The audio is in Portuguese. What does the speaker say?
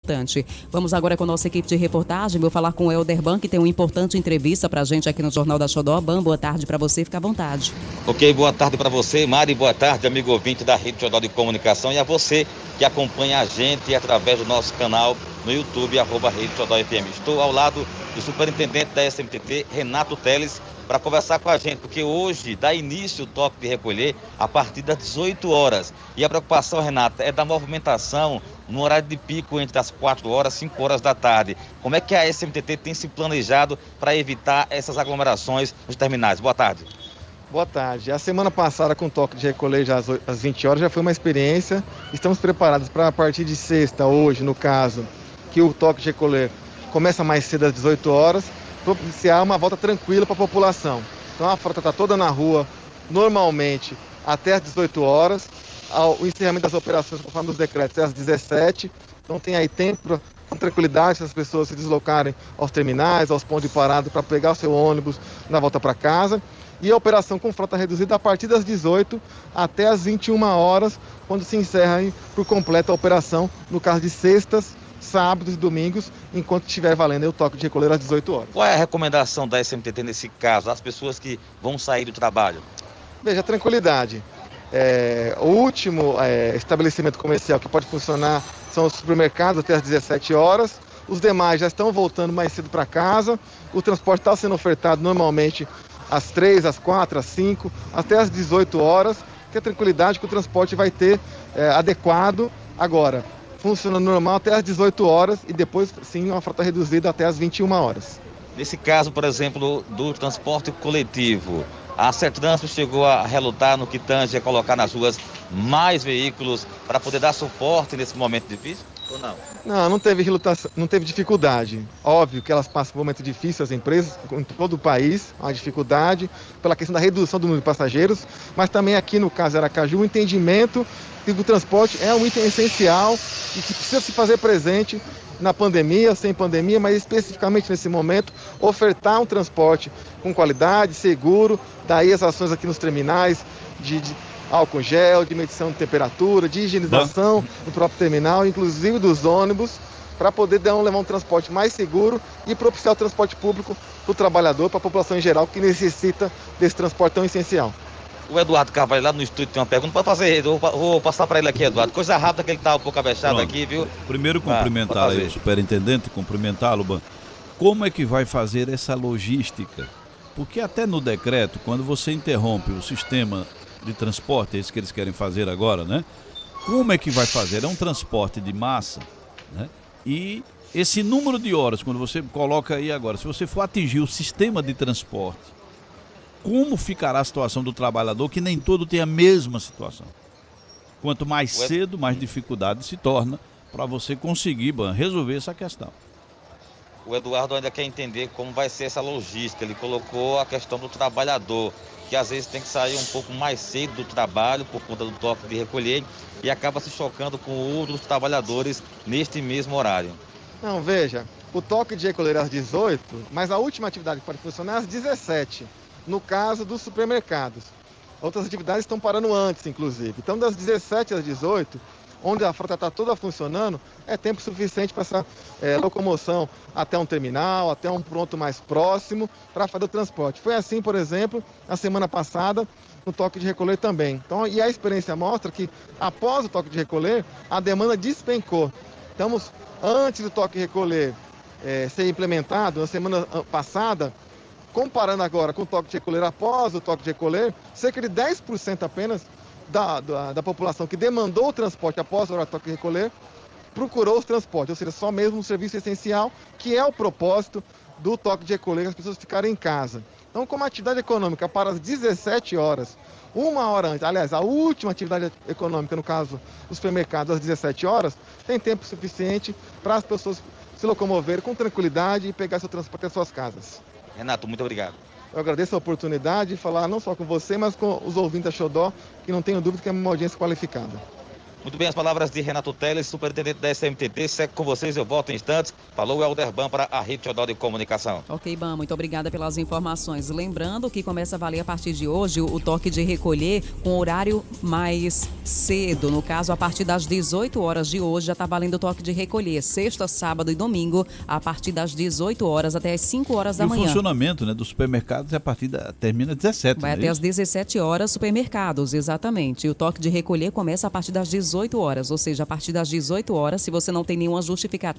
importante. Vamos agora com a nossa equipe de reportagem. Vou falar com o Helder Ban, que tem uma importante entrevista pra gente aqui no Jornal da Xodó. Ban, boa tarde para você, fica à vontade. Ok, boa tarde para você, Mari, boa tarde, amigo ouvinte da Rede Xodó de Comunicação, e a você que acompanha a gente através do nosso canal no YouTube, @Rede Xodó FM. Estou ao lado do superintendente da SMTT, Renato Teles, para conversar com a gente, porque hoje dá início o toque de recolher a partir das 18 horas. E a preocupação, Renato, é da movimentação no horário de pico entre as 4 horas e 5 horas da tarde. Como é que a SMTT tem se planejado para evitar essas aglomerações nos terminais? Boa tarde. Boa tarde. A semana passada, com o toque de recolher já às 20 horas, já foi uma experiência. Estamos preparados para, a partir de sexta, hoje, no caso, que o toque de recolher começa mais cedo às 18 horas, propiciar uma volta tranquila para a população. Então a frota está toda na rua, normalmente, até às 18 horas. O encerramento das operações, conforme os decretos, é às 17. Então tem aí tempo, com tranquilidade, para as pessoas se deslocarem aos terminais, aos pontos de parada, para pegar o seu ônibus na volta para casa. E a operação com frota reduzida a partir das 18 até as 21 horas, quando se encerra aí por completo a operação, no caso de sextas, sábados e domingos, enquanto estiver valendo o toque de recolher às 18 horas. Qual é a recomendação da SMTT nesse caso, às pessoas que vão sair do trabalho? Veja, tranquilidade. O último estabelecimento comercial que pode funcionar são os supermercados até às 17 horas. Os demais já estão voltando mais cedo para casa. O transporte está sendo ofertado normalmente às 3, às 4, às 5, até às 18 horas, que a tranquilidade que o transporte vai ter adequado. Agora, funciona normal até às 18 horas e depois, sim, uma frota reduzida até às 21 horas. Nesse caso, por exemplo, do transporte coletivo, a Sertrânsito chegou a relutar no que tange a colocar nas ruas mais veículos para poder dar suporte nesse momento difícil? Ou não? Não teve relutação, não teve dificuldade. Óbvio que elas passam por um momento difícil, as empresas, em todo o país, há dificuldade pela questão da redução do número de passageiros, mas também aqui no caso Aracaju, o entendimento que o transporte é um item essencial e que precisa se fazer presente na pandemia, sem pandemia, mas especificamente nesse momento, ofertar um transporte com qualidade, seguro, daí as ações aqui nos terminais de álcool gel, de medição de temperatura, de higienização do próprio terminal, inclusive dos ônibus, para poder levar um transporte mais seguro e propiciar o transporte público para o trabalhador, para a população em geral, que necessita desse transporte tão essencial. O Eduardo Carvalho lá no estúdio tem uma pergunta, pode fazer, vou passar para ele aqui, Eduardo. Coisa rápida que ele está um pouco abexado aqui, viu? Primeiro cumprimentar aí o superintendente, cumprimentá-lo, Ban. Como é que vai fazer essa logística? Porque até no decreto, quando você interrompe o sistema de transporte, é isso que eles querem fazer agora, né? Como é que vai fazer? É um transporte de massa, né? E esse número de horas, quando você coloca aí agora, se você for atingir o sistema de transporte, como ficará a situação do trabalhador, que nem todo tem a mesma situação? Quanto mais cedo, mais dificuldade se torna para você conseguir, Ban, resolver essa questão. O Eduardo ainda quer entender como vai ser essa logística. Ele colocou a questão do trabalhador, que às vezes tem que sair um pouco mais cedo do trabalho por conta do toque de recolher e acaba se chocando com outros trabalhadores neste mesmo horário. Não, veja, o toque de recolher é às 18, mas a última atividade que pode funcionar é às 17, no caso dos supermercados. Outras atividades estão parando antes, inclusive. Então, das 17 às 18, onde a frota está toda funcionando, é tempo suficiente para essa locomoção até um terminal, até um ponto mais próximo, para fazer o transporte. Foi assim, por exemplo, na semana passada, no toque de recolher também. Então, e a experiência mostra que, após o toque de recolher, a demanda despencou. Estamos, antes do toque de recolher ser implementado, na semana passada, comparando agora com o toque de recolher após o toque de recolher, cerca de 10% apenas da população que demandou o transporte após o horário do toque de recolher, procurou os transportes, ou seja, só mesmo um serviço essencial, que é o propósito do toque de recolher, que as pessoas ficarem em casa. Então, como atividade econômica para as 17 horas, uma hora antes, aliás, a última atividade econômica, no caso, os supermercados, às 17 horas, tem tempo suficiente para as pessoas se locomoverem com tranquilidade e pegar seu transporte às suas casas. Renato, muito obrigado. Eu agradeço a oportunidade de falar não só com você, mas com os ouvintes da Xodó, que não tenho dúvida que é uma audiência qualificada. Muito bem, as palavras de Renato Teles, superintendente da SMTT. Segue com vocês, eu volto em instantes. Falou Helder Ban para a Rede Estadual de Comunicação. Ok, Ban, muito obrigada pelas informações. Lembrando que começa a valer a partir de hoje o toque de recolher com horário mais cedo. No caso, a partir das 18 horas de hoje já está valendo o toque de recolher. Sexta, sábado e domingo, a partir das 18 horas até as 5 horas da manhã. E o funcionamento, né, dos supermercados termina às 17. Vai até às 17 horas, supermercados, exatamente. E o toque de recolher começa a partir das 18 horas, ou seja, a partir das 18 horas, se você não tem nenhuma justificativa